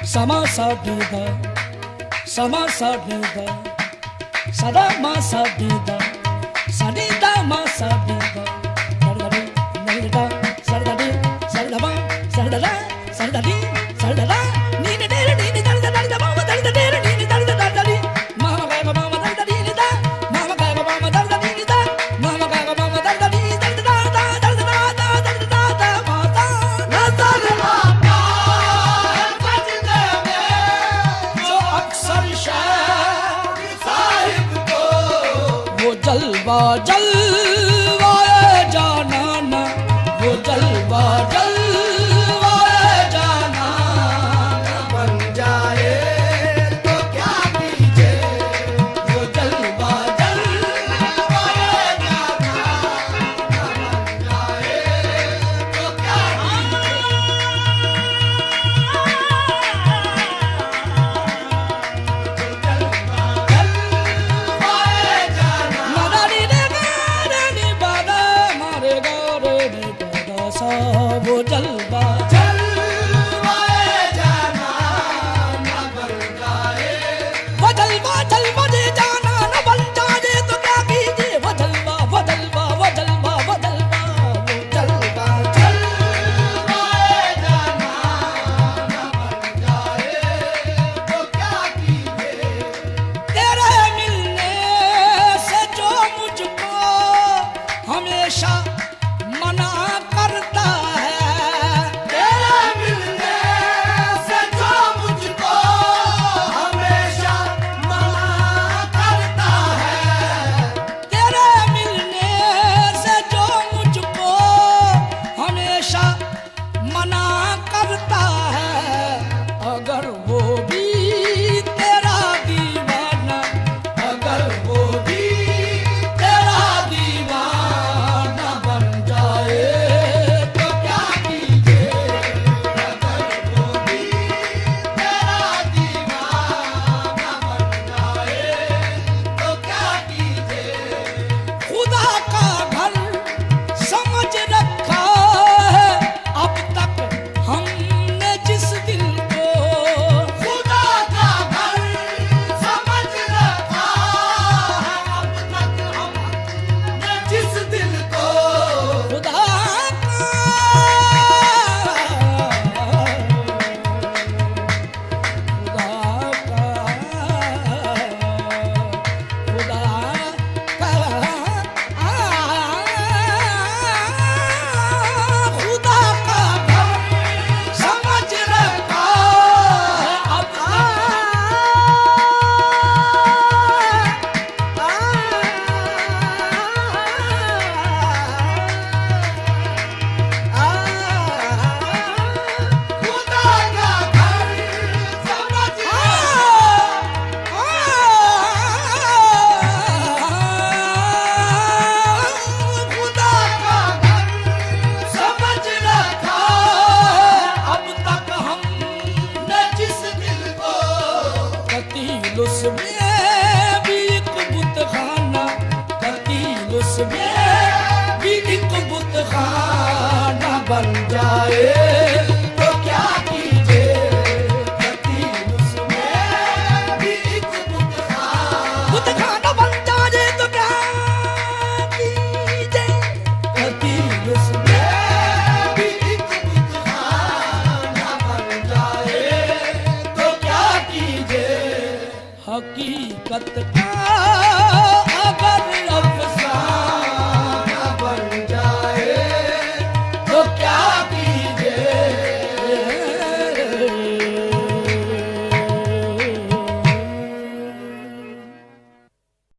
sama sa di da, sama sa di da, sada ma sa di da, sa di da ma sa di da, da sa da di, sa da ma, sa da da, sa da di, sa da da, ni ni ni ni ni da da da ma da da da ni ni da da da di, ma ma ga ma da da di ni da, ma ma ga ma da da di ni da, ma ma ga ma da da di da da da da da da da da da ma da na da ma का बजने में जो अक्सर शायर साहिब को वो जलवा जलवाए जाना ना, वो जलवा जलवाए जाना ना बन जाए तो क्या कीजिए, वो जलवा जलवाए जाना ना बन जाए तो क्या वो जलवा जलवाए जाना न बन जाए, वो जलवा जलवा दे जाना न बन जाए तो क्या कीजिए, वो जलवा वो जलवा वो जलवा वो जलवा वो जलवा जलवाए जाना न बन जाए तो क्या कीजिए, तेरे मिलने से जो मुझको हमेशा मना करता है, तेरे मिलने से जो मुझको हमेशा मना करता है, तेरे मिलने से जो मुझको हमेशा मना करता है, अगर वो भी तेरा दीवाना, अगर वो भी तेरा दीवाना बन जाए तो क्या कीजिए, अगर वो भी तेरा दीवाना बन जाए तो क्या कीजिए, खुदा का घर समझ रखा है अब तक हमने जिस दिल को, खुदा का घर समझ रखा है अब तक हमने जिस दिल को, खुदा उसमें भी एक बुतखाना, कतील उसमें भी एक बुतखाना बन जाए तो क्या कीजिए, कतील उसमें भी एक बुतखाना बन जाए तो क्या कीजिए, कतील उसमें भी एक बुतखाना बन जाए तो क्या कीजिए, हकीकत का अगर